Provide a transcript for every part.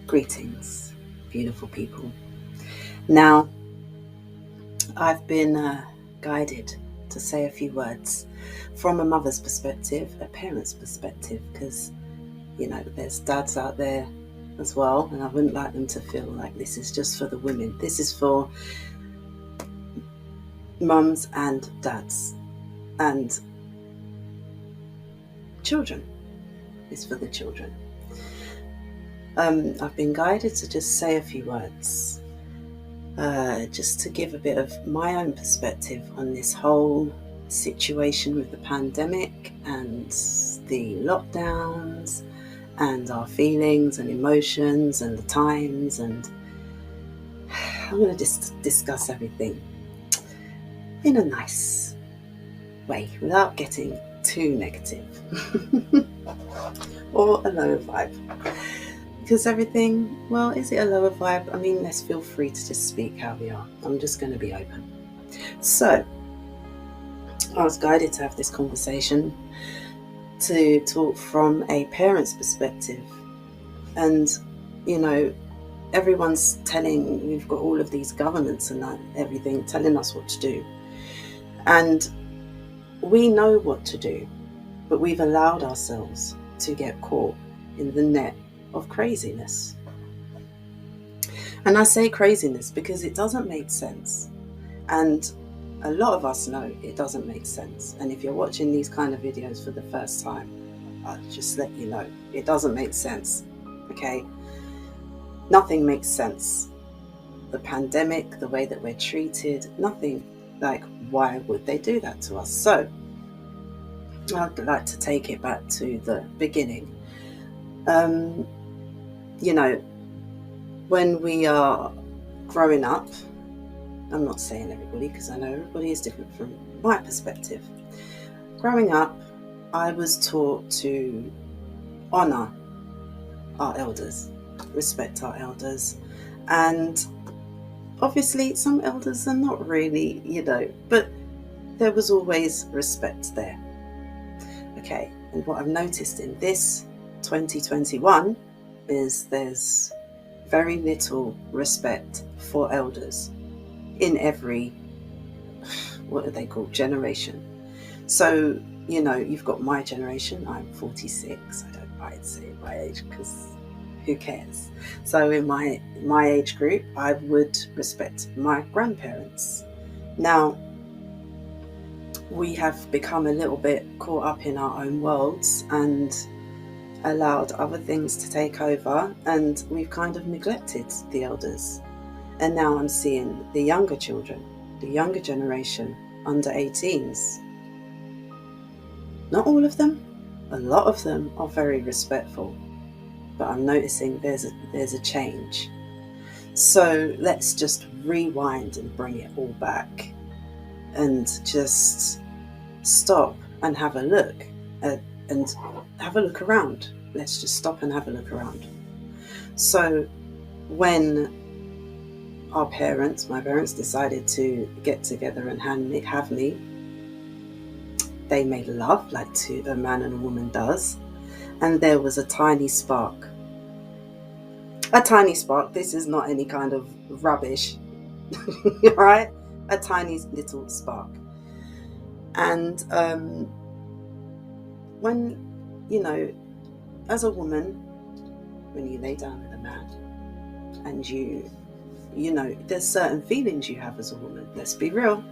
Greetings, beautiful people. Now, I've been guided to say a few words from a mother's perspective, a parent's perspective, because, there's dads out there as well, and I wouldn't like them to feel like this is just for the women. This is for mums and dads and children. It's for the children. I've been guided to just say a few words, just to give a bit of my own perspective on this whole situation with the pandemic and the lockdowns and our feelings and emotions and the times, and I'm going to just discuss everything in a nice way without getting too negative or a lower vibe. Because everything, well, is it a lower vibe? I mean, let's feel free to just speak how we are. I'm just going to be open. So, I was guided to have this conversation to talk from a parent's perspective. And, everyone's we've got all of these governments and everything telling us what to do. And we know what to do, but we've allowed ourselves to get caught in the net of craziness. And I say craziness because it doesn't make sense. And a lot of us know it doesn't make sense. And if you're watching these kind of videos for the first time, I'll just let you know, it doesn't make sense. Okay? Nothing makes sense. The pandemic, the way that we're treated, nothing. Like, why would they do that to us? So, I'd like to take it back to the beginning. When we are growing up, I'm not saying everybody because I know everybody is different from my perspective. Growing up, I was taught to honour our elders, respect our elders, and obviously some elders are not really, but there was always respect there. Okay, and what I've noticed in this 2021 is there's very little respect for elders in every, what are they called, generation. So, you've got my generation. I'm 46. I don't mind saying my age because who cares? So in my age group, I would respect my grandparents. Now, we have become a little bit caught up in our own worlds and allowed other things to take over, and we've kind of neglected the elders. And now I'm seeing the younger children, the younger generation, under 18s. Not all of them, a lot of them are very respectful, but I'm noticing there's a change. So let's just rewind and bring it all back and just stop and have a look and have a look around. Let's just stop and have a look around. So when my parents decided to get together and have me, they made love like a man and a woman does, and there was a tiny spark. This is not any kind of rubbish, right? A tiny little spark. And when, as a woman, when you lay down with a man and there's certain feelings you have as a woman, let's be real,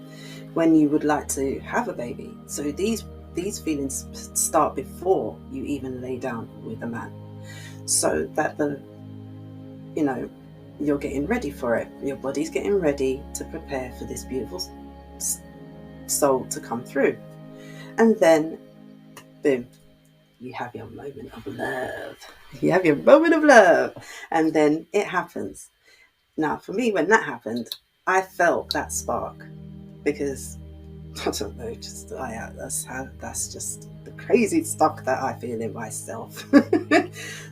when you would like to have a baby. So these feelings start before you even lay down with a man. So that you're getting ready for it. Your body's getting ready to prepare for this beautiful soul to come through. And then, boom, you have your moment of love. And then it happens. Now, for me, when that happened, I felt that spark because, I don't know, that's just the crazy stuff that I feel in myself.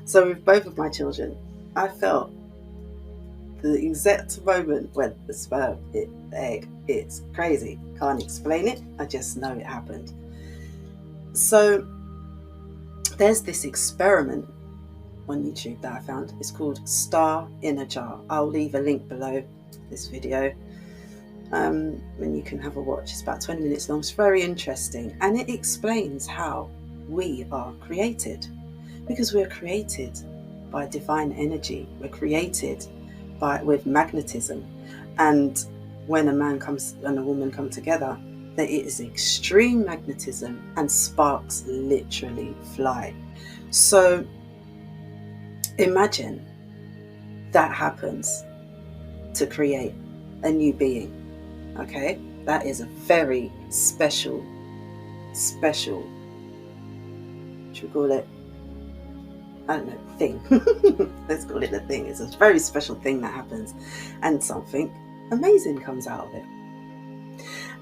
So with both of my children, I felt the exact moment when the sperm hit the egg. It's crazy. Can't explain it. I just know it happened. So there's this experiment on YouTube that I found. It's called Star in a Jar. I'll leave a link below this video, and you can have a watch. It's about 20 minutes long. It's very interesting, and it explains how we are created, because we're created by divine energy. We're created with magnetism, and when a man comes and a woman come together, that it is extreme magnetism, and sparks literally fly. So imagine that happens to create a new being. Okay, that is a very special, should we call it, I don't know, thing. Let's call it a thing. It's a very special thing that happens, and something amazing comes out of it.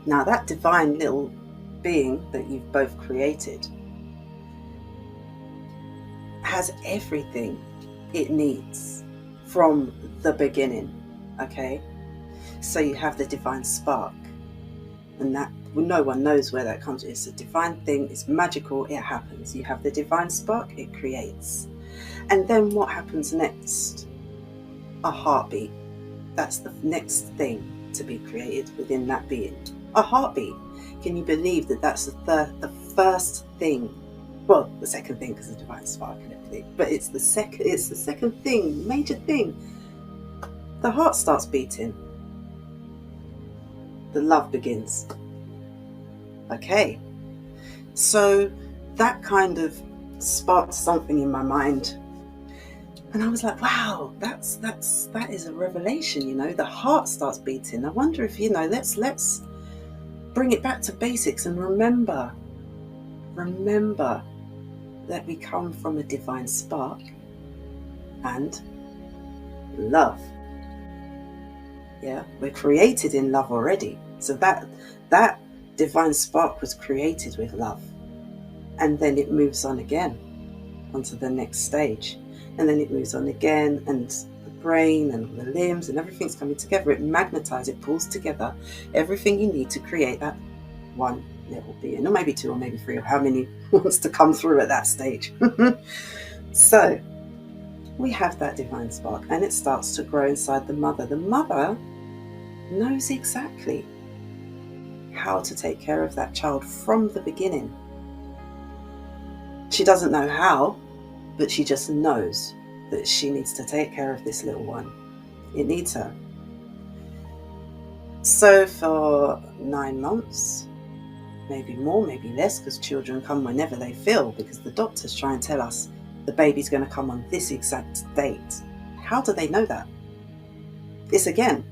Now, that divine little being that you've both created has everything it needs from the beginning. Okay, so you have the divine spark, and that no one knows where that comes from. It's a divine thing, it's magical, it happens. You have the divine spark, it creates. And then what happens next? A heartbeat. That's the next thing to be created within that being. A heartbeat. Can you believe that that's the first thing? Well, the second thing, because the divine spark and everything, but it's the second thing, major thing. The heart starts beating. The love begins. Okay, so that kind of sparked something in my mind, and I was like, wow, that is a revelation. The heart starts beating. I wonder if let's bring it back to basics and remember that we come from a divine spark and love. Yeah, we're created in love already. So that divine spark was created with love, and then it moves on again onto the next stage, and then it moves on again, and the brain and the limbs and everything's coming together. It magnetizes, it pulls together everything you need to create that one little being, or maybe two, or maybe three, or how many wants to come through at that stage. So we have that divine spark, and it starts to grow inside the mother. The mother knows exactly how to take care of that child from the beginning. She doesn't know how, but she just knows that she needs to take care of this little one. It needs her. So for 9 months, maybe more, maybe less, because children come whenever they feel, because the doctors try and tell us the baby's going to come on this exact date. How do they know that? It's again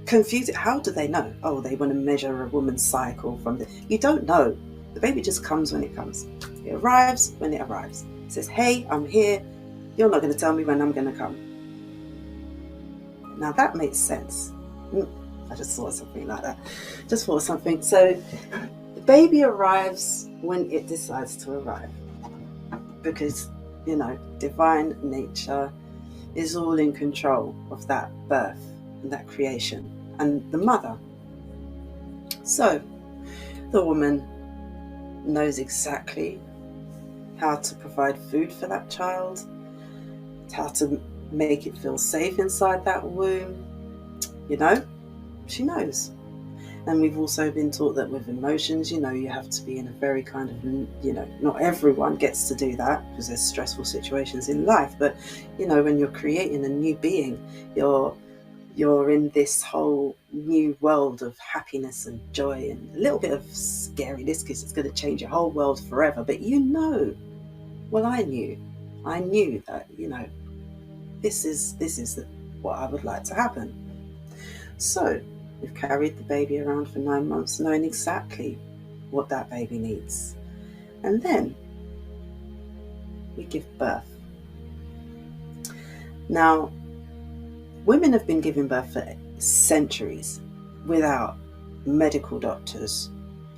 confusing. How do they know? Oh, they want to measure a woman's cycle from the... You don't know. The baby just comes when it comes. It arrives when it arrives. It says, hey, I'm here. You're not going to tell me when I'm going to come. Now that makes sense. I just thought of something like that. So the baby arrives when it decides to arrive, because divine nature is all in control of that birth and that creation, and the mother. So the woman knows exactly how to provide food for that child, how to make it feel safe inside that womb. She knows. And we've also been taught that with emotions, you have to be in a very kind of, not everyone gets to do that, because there's stressful situations in life. But, when you're creating a new being, you're in this whole new world of happiness and joy, and a little bit of scariness, because it's going to change your whole world forever. But well, I knew that, this is what I would like to happen. So we've carried the baby around for 9 months, knowing exactly what that baby needs. And then we give birth. Now, women have been giving birth for centuries without medical doctors,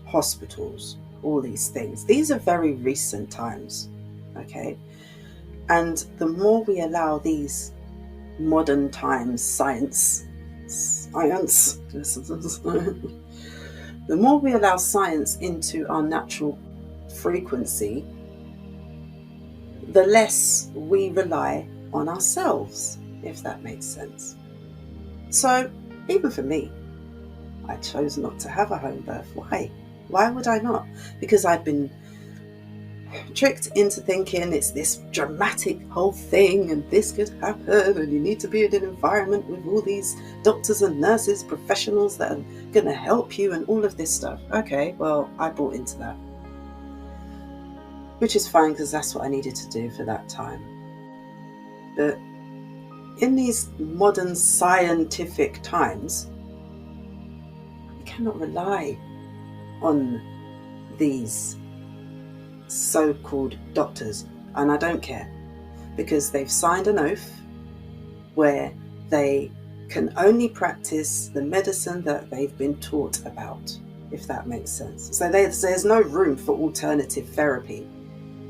hospitals, all these things. These are very recent times, okay? And the more we allow these modern times science, the more we allow science into our natural frequency, the less we rely on ourselves, if that makes sense. So even for me, I chose not to have a home birth. Why? Why would I not? Because I'd been tricked into thinking it's this dramatic whole thing and this could happen and you need to be in an environment with all these doctors and nurses, professionals that are going to help you and all of this stuff. Okay, well, I bought into that, which is fine because that's what I needed to do for that time. But in these modern scientific times, you cannot rely on these so-called doctors, and I don't care, because they've signed an oath where they can only practice the medicine that they've been taught about, if that makes sense. So there's no room for alternative therapy,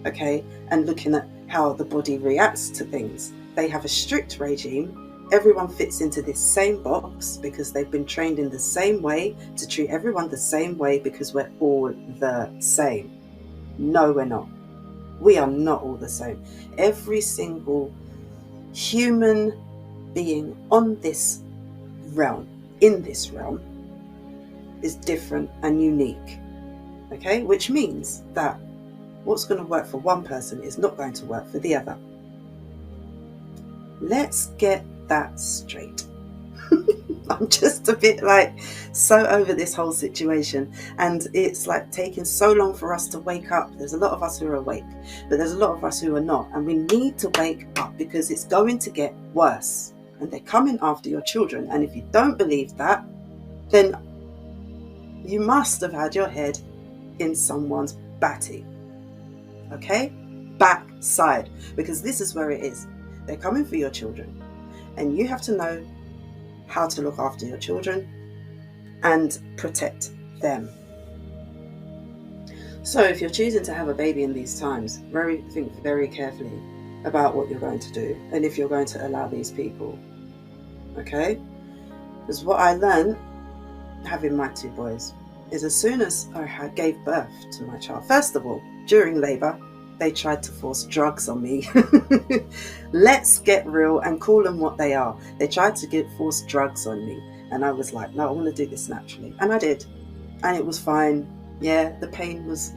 okay, and looking at how the body reacts to things. They have a strict regime. Everyone fits into this same box because they've been trained in the same way to treat everyone the same way because we're all the same. No, we're not. We are not all the same. Every single human being on this realm, in this realm, is different and unique. Okay? Which means that what's going to work for one person is not going to work for the other. Let's get that straight. I'm just a bit like so over this whole situation, and it's like taking so long for us to wake up. There's a lot of us who are awake, but there's a lot of us who are not, and we need to wake up because it's going to get worse and they're coming after your children. And if you don't believe that, then you must have had your head in someone's batty, okay, backside, because this is where it is. They're coming for your children, and you have to know how to look after your children and protect them. So if you're choosing to have a baby in these times, think very carefully about what you're going to do and if you're going to allow these people, okay? Because what I learned having my two boys is as soon as I gave birth to my child, first of all, during labour, they tried to force drugs on me. Let's get real and call them what they are. They tried to force drugs on me. And I was like, no, I want to do this naturally. And I did. And it was fine. Yeah, the pain was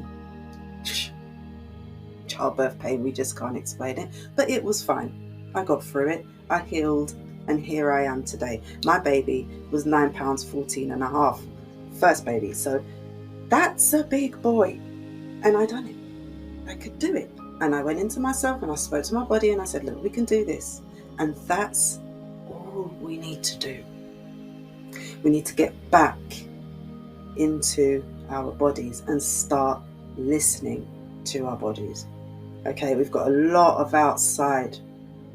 childbirth pain. We just can't explain it. But it was fine. I got through it. I healed. And here I am today. My baby was 9 pounds 14 and a half. First baby. So that's a big boy. And I done it. I could do it. And I went into myself and I spoke to my body and I said, look, we can do this. And that's all we need to do. We need to get back into our bodies and start listening to our bodies. Okay, we've got a lot of outside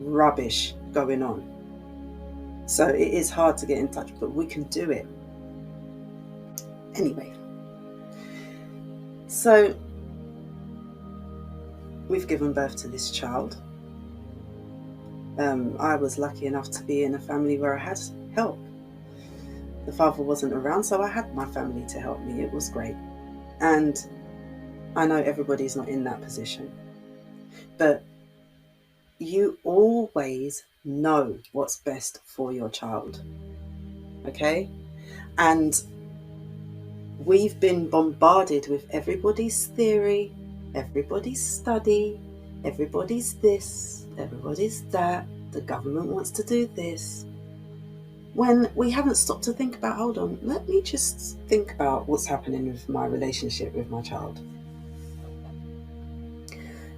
rubbish going on. So it is hard to get in touch, but we can do it. Anyway, so we've given birth to this child. I was lucky enough to be in a family where I had help. The father wasn't around, so I had my family to help me. It was great. And I know everybody's not in that position. But you always know what's best for your child. Okay? And we've been bombarded with everybody's theory, everybody's study, everybody's this, everybody's that, the government wants to do this, when we haven't stopped to think about, hold on, let me just think about what's happening with my relationship with my child.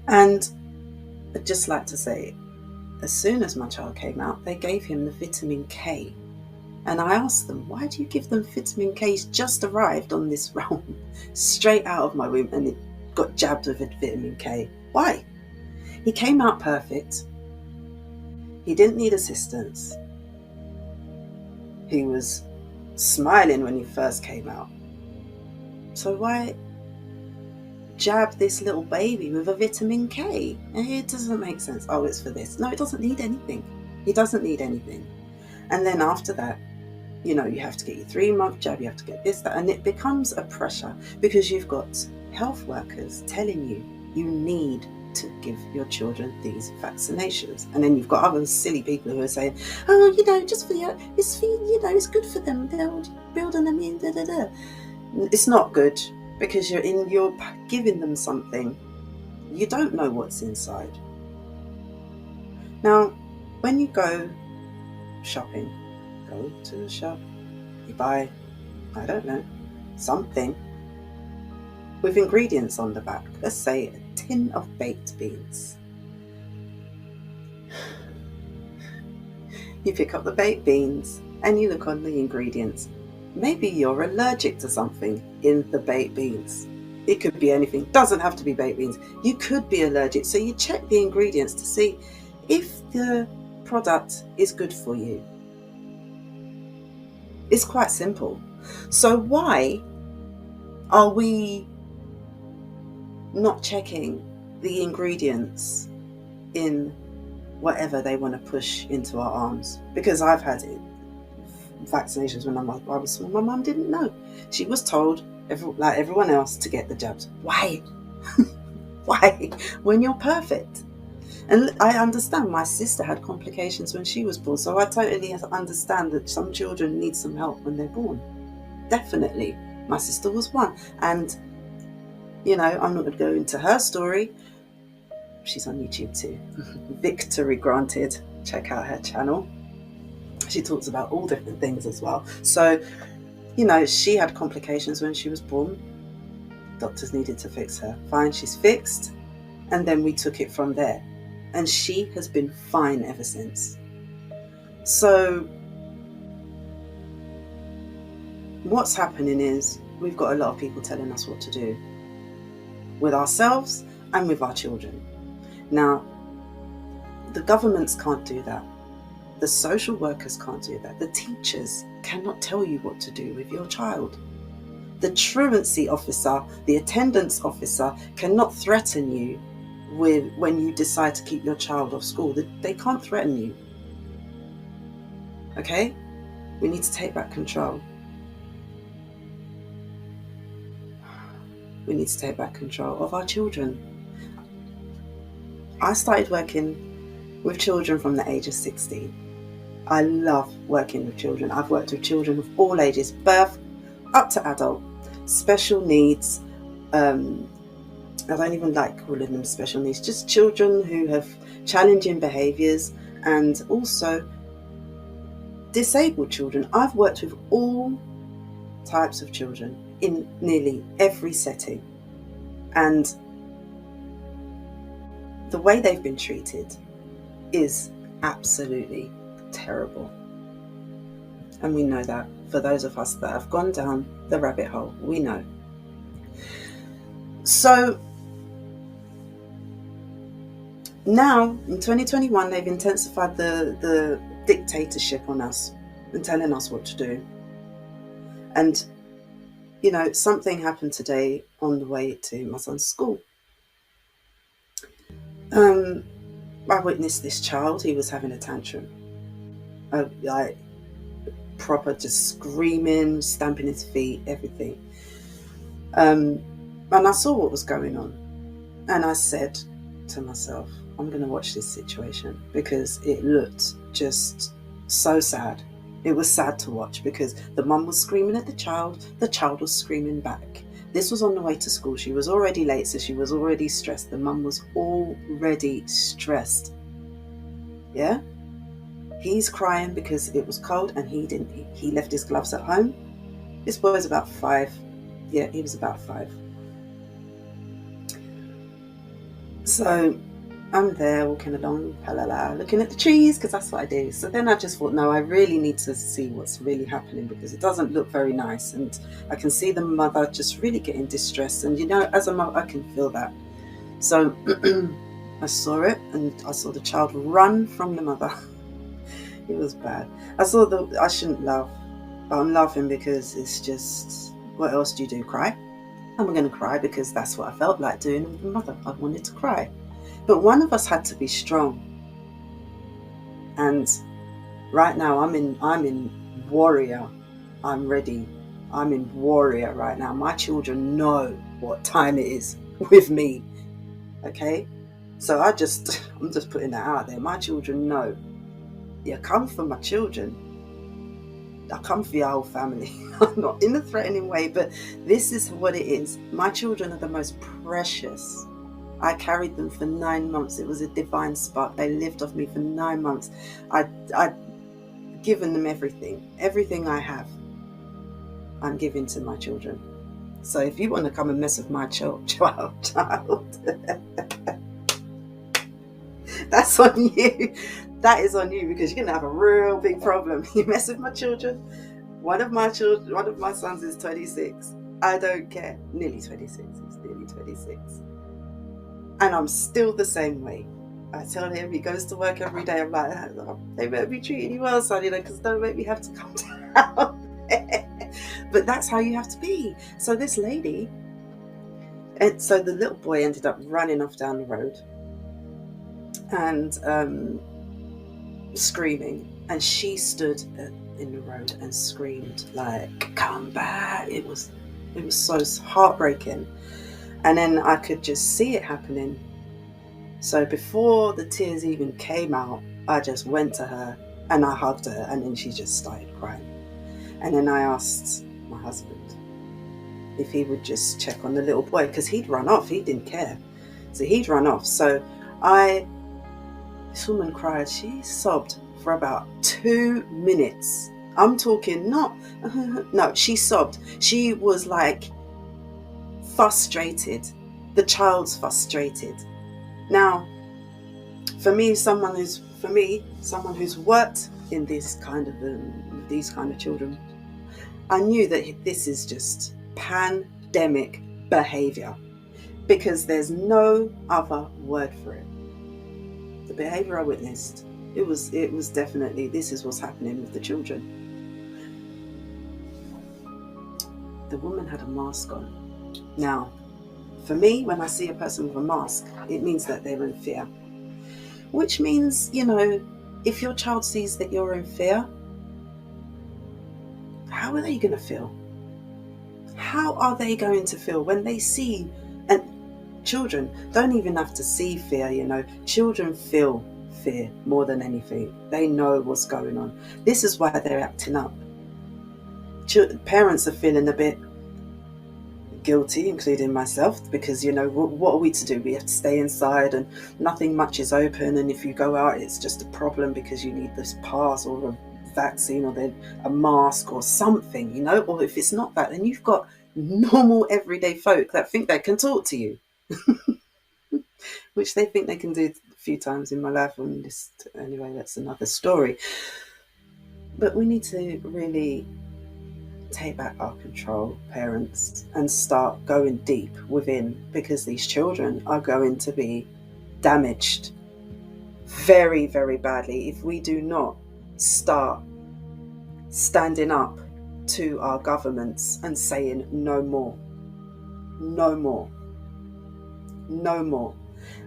And I'd just like to say, as soon as my child came out, they gave him the vitamin K. And I asked them, why do you give them vitamin K? He's just arrived on this realm, straight out of my womb, and it got jabbed with vitamin K. Why? He came out perfect. He didn't need assistance. He was smiling when he first came out. So why jab this little baby with a vitamin K? It doesn't make sense. Oh, it's for this. No, it doesn't need anything. He doesn't need anything. And then after that, you have to get your 3-month jab, you have to get this, that, and it becomes a pressure because you've got health workers telling you you need to give your children these vaccinations. And then you've got other silly people who are saying, oh, just for it's good for them, they'll build an immune, da da da. It's not good, because you're giving them something. You don't know what's inside. Now, when you go shopping, go to the shop, you buy, I don't know, something with ingredients on the back. Let's say a tin of baked beans. You pick up the baked beans and you look on the ingredients. Maybe you're allergic to something in the baked beans. It could be anything. Doesn't have to be baked beans. You could be allergic. So you check the ingredients to see if the product is good for you. It's quite simple. So why are we not checking the ingredients in whatever they want to push into our arms? Because I've had vaccinations when I was small. My mum didn't know. She was told, like everyone else, to get the jabs. Why? Why? When you're perfect. And I understand my sister had complications when she was born, so I totally understand that some children need some help when they're born. Definitely. My sister was one. And, I'm not going to go into her story. She's on YouTube too. Victory granted. Check out her channel. She talks about all different things as well. So, she had complications when she was born. Doctors needed to fix her. Fine, she's fixed. And then we took it from there. And she has been fine ever since. So what's happening is we've got a lot of people telling us what to do with ourselves and with our children. Now, the governments can't do that. The social workers can't do that. The teachers cannot tell you what to do with your child. The truancy officer, the attendance officer cannot threaten you when you decide to keep your child off school. They can't threaten you. Okay? We need to take back control. We need to take back control of our children. I started working with children from the age of 16. I love working with children. I've worked with children of all ages, birth up to adult, special needs. I don't even like calling them special needs, just children who have challenging behaviours, and also disabled children. I've worked with all types of children in nearly every setting, and the way they've been treated is absolutely terrible. And we know that. For those of us that have gone down the rabbit hole, we know. So now in 2021, they've intensified the dictatorship on us and telling us what to do. And something happened today on the way to my son's school. I witnessed this child. He was having a tantrum, like proper, just screaming, stamping his feet, everything. And I saw what was going on, and I said to myself, I'm going to watch this situation, because it looked just so sad. It was sad to watch, because the mum was screaming at the child was screaming back. This was on the way to school. She was already late, so she was already stressed. The mum was already stressed. Yeah? He's crying because it was cold, and he left his gloves at home. This boy was about 5. Yeah, he was about 5. So I'm there walking along, looking at the trees, because that's what I do. So then I just thought, no, I really need to see what's really happening, because it doesn't look very nice. And I can see the mother just really getting distressed. And as a mother, I can feel that. So I saw it, and I saw the child run from the mother. It was bad. I shouldn't laugh, but I'm laughing because it's just, what else do you do? Cry? I'm going to cry, because that's what I felt like doing with the mother. I wanted to cry. But one of us had to be strong. And right now I'm in warrior. I'm ready. I'm in warrior right now. My children know what time it is with me. Okay? So I'm just putting that out there. My children know, you come for my children, I come for your whole family. I'm not in a threatening way, but this is what it is. My children are the most precious. I carried them for 9 months. It was a divine spark. They lived off me for 9 months. I'd given them everything I have, I'm giving to my children. So if you want to come and mess with my child, that's on you. That is on you, because you're gonna have a real big problem. You mess with my children. One of my sons is 26. I don't care. Nearly 26. He's nearly 26. And I'm still the same way. I tell him, he goes to work every day. I'm like, oh, they better be treating you well, son, because don't make me have to come down. But that's how you have to be. So this lady, and so the little boy ended up running off down the road and screaming, and she stood in the road and screamed like, come back. It was so heartbreaking. And then I could just see it happening. So before the tears even came out, I just went to her and I hugged her, and then she just started crying. And then I asked my husband if he would just check on the little boy, because he'd run off. He didn't care. So he'd run off. So this woman cried. She sobbed for about 2 minutes. I'm talking no, she sobbed. She was like frustrated. The child's frustrated. Now, for me, someone who's worked in these kind of children, I knew that this is just pandemic behavior, because there's no other word for it. The behavior I witnessed, it was definitely, this is what's happening with the children. The woman had a mask on. Now, for me, when I see a person with a mask, it means that they're in fear. Which means, if your child sees that you're in fear, how are they going to feel? How are they going to feel when they see, and children don't even have to see fear, children feel fear more than anything. They know what's going on. This is why they're acting up. Parents are feeling a bit guilty, including myself, because what are we to do? We have to stay inside and nothing much is open, and if you go out it's just a problem because you need this pass or a vaccine or then a mask or something, or if it's not that, then you've got normal everyday folk that think they can talk to you which they think they can do a few times in my life, and anyway, that's another story. But we need to really take back our control, parents, and start going deep within, because these children are going to be damaged very, very badly if we do not start standing up to our governments and saying no more.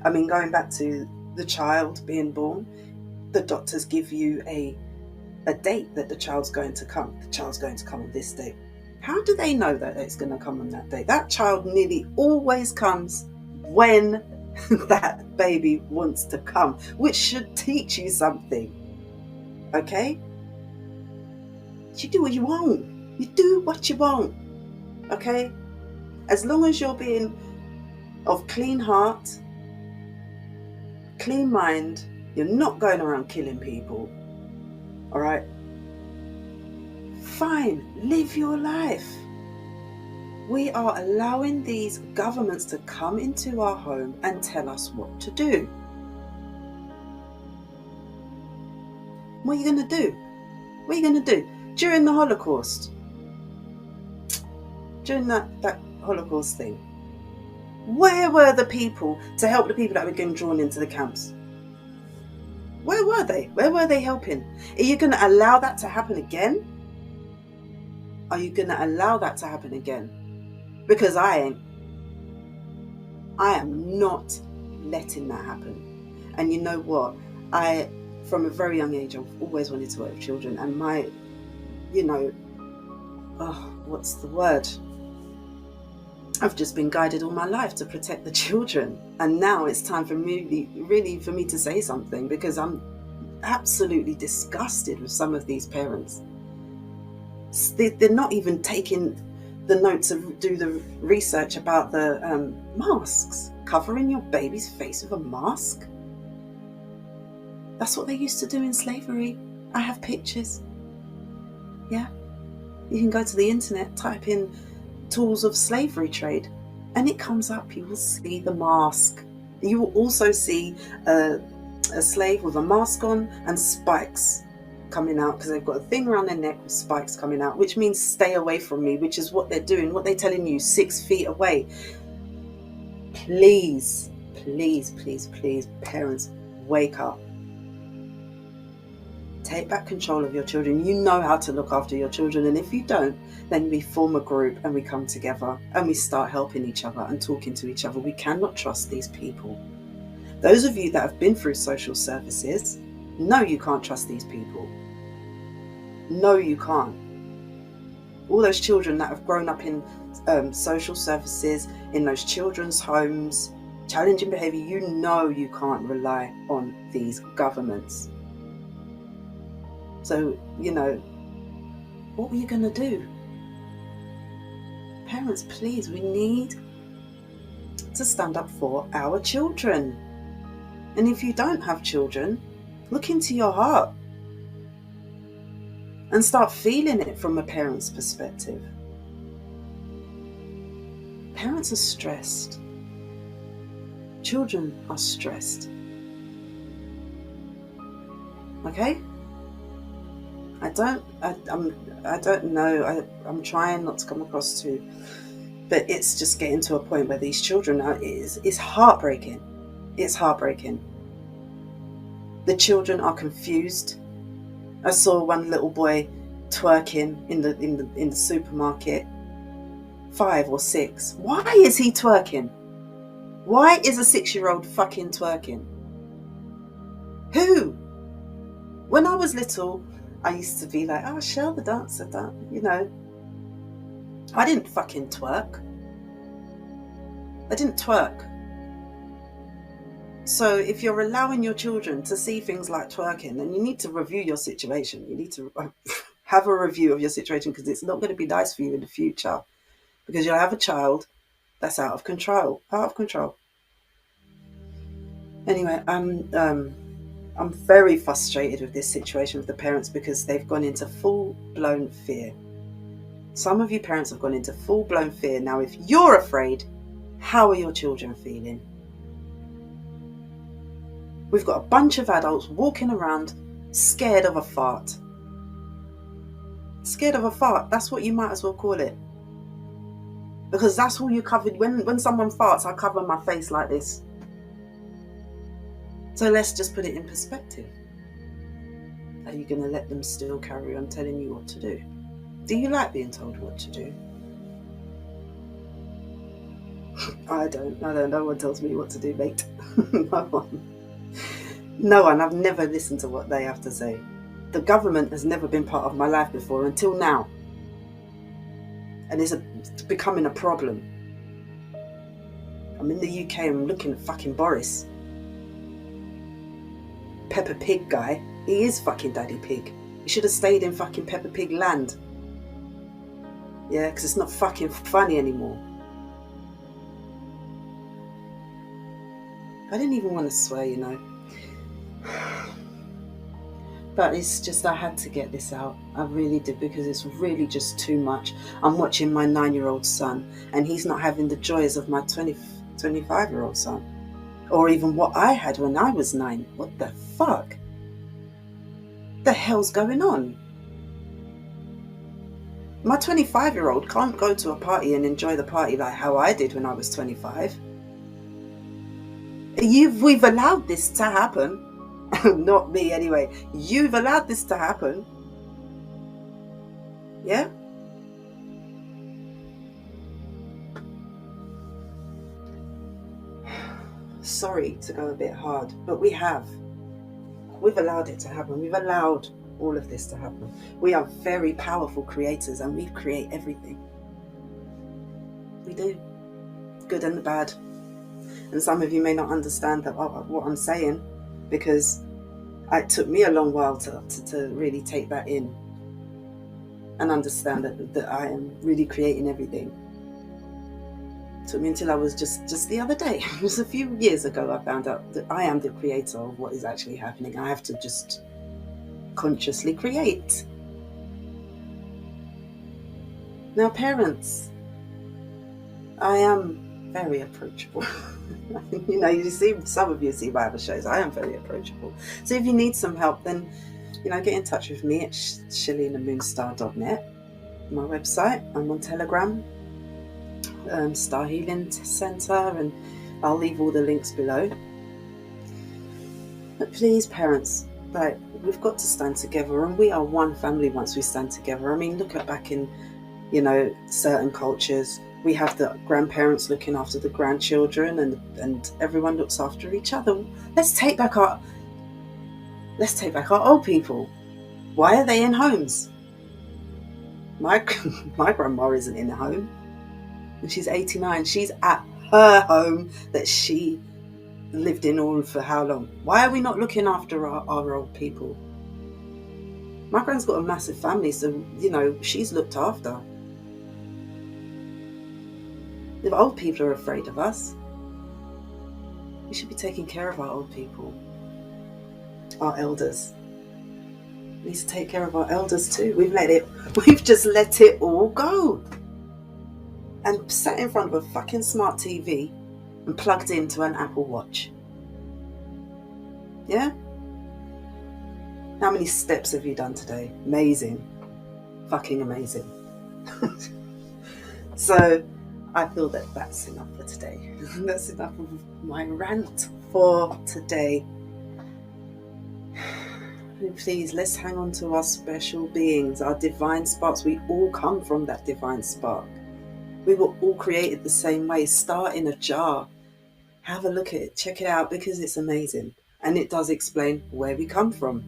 I mean, going back to the child being born, the doctors give you a date that the child's going to come. The child's going to come on this date. How do they know that it's going to come on that date? That child nearly always comes when that baby wants to come, which should teach you something. Okay? You do what you want. You do what you want. Okay? As long as you're being of clean heart, clean mind, you're not going around killing people. All right? Fine, live your life. We are allowing these governments to come into our home and tell us what to do. What are you going to do? What are you going to do? During the Holocaust, during that Holocaust thing, where were the people to help the people that were getting drawn into the camps? Where were they? Where were they helping? Are you going to allow that to happen again? Are you going to allow that to happen again? Because I ain't. I am not letting that happen. And you know what? From a very young age, I've always wanted to work with children. And what's the word? I've just been guided all my life to protect the children. And now it's time for me, really, for me to say something, because I'm absolutely disgusted with some of these parents. They're not even taking the note to do the research about the masks. Covering your baby's face with a mask. That's what they used to do in slavery. I have pictures. Yeah. You can go to the internet, type in tools of slavery trade, and it comes up. You will see the mask. You will also see a slave with a mask on and spikes coming out, because they've got a thing around their neck with spikes coming out, which means stay away from me, which is what they're doing, what they're telling you, 6 feet away. Please, please, please, please, parents, wake up. Take back control of your children. You know how to look after your children, and if you don't, then we form a group and we come together and we start helping each other and talking to each other. We cannot trust these people. Those of you that have been through social services know you can't trust these people. No, you can't. All those children that have grown up in social services, in those children's homes, challenging behaviour, you know you can't rely on these governments. So, you know, what were you going to do? Parents, please, we need to stand up for our children. And if you don't have children, look into your heart and start feeling it from a parent's perspective. Parents are stressed. Children are stressed. Okay? I don't know. I'm trying not to come across too, but it's just getting to a point where these children it's heartbreaking. It's heartbreaking. The children are confused. I saw one little boy twerking in the supermarket. 5 or 6. Why is he twerking? Why is a 6-year-old fucking twerking? Who? When I was little, I used to be like, oh, Shell the dancer, you know. I didn't fucking twerk. I didn't twerk. So if you're allowing your children to see things like twerking, then you need to review your situation. You need to have a review of your situation, because it's not going to be nice for you in the future. Because you'll have a child that's out of control. Out of control. Anyway, I'm very frustrated with this situation with the parents, because they've gone into full-blown fear. Some of you parents have gone into full-blown fear. Now, if you're afraid, how are your children feeling? We've got a bunch of adults walking around scared of a fart. Scared of a fart. That's what you might as well call it. Because that's all you covered. When someone farts, I cover my face like this. So let's just put it in perspective. Are you going to let them still carry on telling you what to do? Do you like being told what to do? I don't. No one tells me what to do, mate. No one. I've never listened to what they have to say. The government has never been part of my life before, until now. And it's becoming a problem. I'm in the UK and I'm looking at fucking Boris. Peppa Pig guy. He is fucking Daddy Pig. He should have stayed in fucking Peppa Pig land. Yeah, because it's not fucking funny anymore. I didn't even want to swear, you know. But it's just, I had to get this out. I really did, because it's really just too much. I'm watching my 9-year-old son, and he's not having the joys of my 25-year-old son. Or even what I had when I was 9. What the fuck? The hell's going on? My 25-year-old can't go to a party and enjoy the party like how I did when I was 25. We've allowed this to happen. Not me anyway. You've allowed this to happen. Yeah? Sorry to go a bit hard, but we have. We've allowed it to happen. We've allowed all of this to happen. We are very powerful creators, and we create everything. We do. good and the bad. And some of you may not understand that what I'm saying, because it took me a long while to really take that in and understand that I am really creating everything. It took me until I was just the other day, it was a few years ago, I found out that I am the creator of what is actually happening. I have to just consciously create. Now, parents, I am very approachable. You know, you see, some of you see my other shows, I am very approachable. So if you need some help, then, you know, get in touch with me at ShalenaMoonstar.net, my website. I'm on Telegram, Star Healing Centre, and I'll leave all the links below. But please, parents, like, we've got to stand together, and we are one family once we stand together. I mean, look at back in, you know, certain cultures, we have the grandparents looking after the grandchildren, and everyone looks after each other. Let's take back our old people. Why are they in homes? My grandma isn't in a home, and she's 89. She's at her home that she lived in all for how long? Why are we not looking after our old people? My grand's got a massive family, so, you know, she's looked after. If old people are afraid of us, we should be taking care of our old people, our elders. We need to take care of our elders too. We've just let it all go. And sat in front of a fucking smart TV and plugged into an Apple Watch. Yeah? How many steps have you done today? Amazing. Fucking amazing. So, I feel that that's enough for today. That's enough of my rant for today. Please, let's hang on to our special beings, our divine sparks. We all come from that divine spark. We were all created the same way. Start in a jar. Have a look at it. Check it out, because it's amazing. And it does explain where we come from.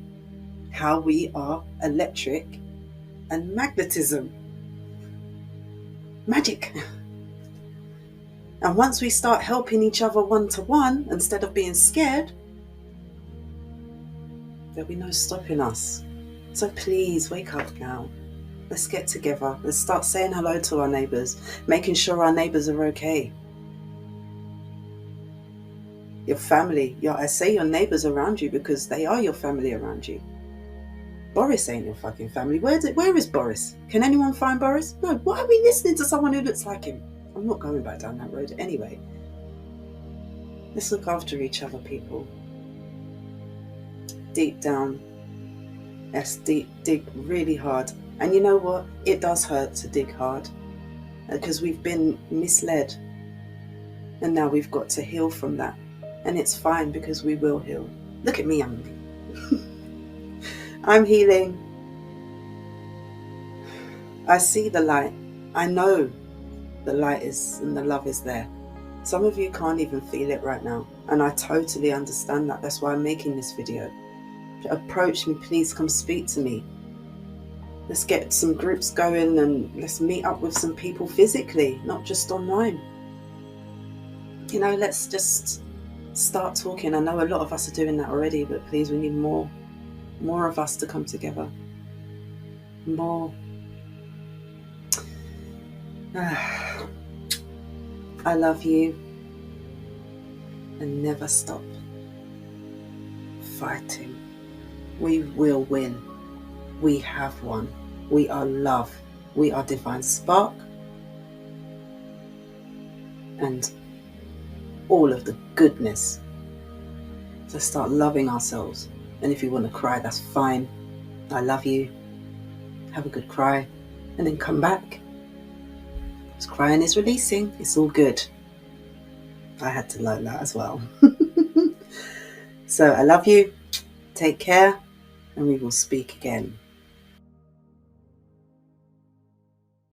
How we are electric and magnetism. Magic. And once we start helping each other one-to-one, instead of being scared, there'll be no stopping us. So please, wake up now. Let's get together. Let's start saying hello to our neighbours, making sure our neighbours are okay. Your family, I say your neighbours around you because they are your family around you. Boris ain't your fucking family. Where is Boris? Can anyone find Boris? No, why are we listening to someone who looks like him? I'm not going back down that road anyway. Let's look after each other, people. Deep down, let's dig really hard. And you know what? It does hurt to dig hard, because we've been misled. And now we've got to heal from that. And it's fine, because we will heal. Look at me, I'm healing. I see the light. I know the light is, and the love is there. Some of you can't even feel it right now, and I totally understand that. That's why I'm making this video. Approach me, please. Come speak to me. Let's get some groups going, and let's meet up with some people physically, not just online. You know, let's just start talking. I know a lot of us are doing that already, but please, we need more of us to come together. More. I love you, and never stop fighting. We will win. We have won. We are love. We are divine spark, and all of the goodness. So start loving ourselves. And if you want to cry, that's fine. I love you. Have a good cry, and then come back. Because crying is releasing. It's all good. I had to learn that as well. So I love you. Take care, and we will speak again.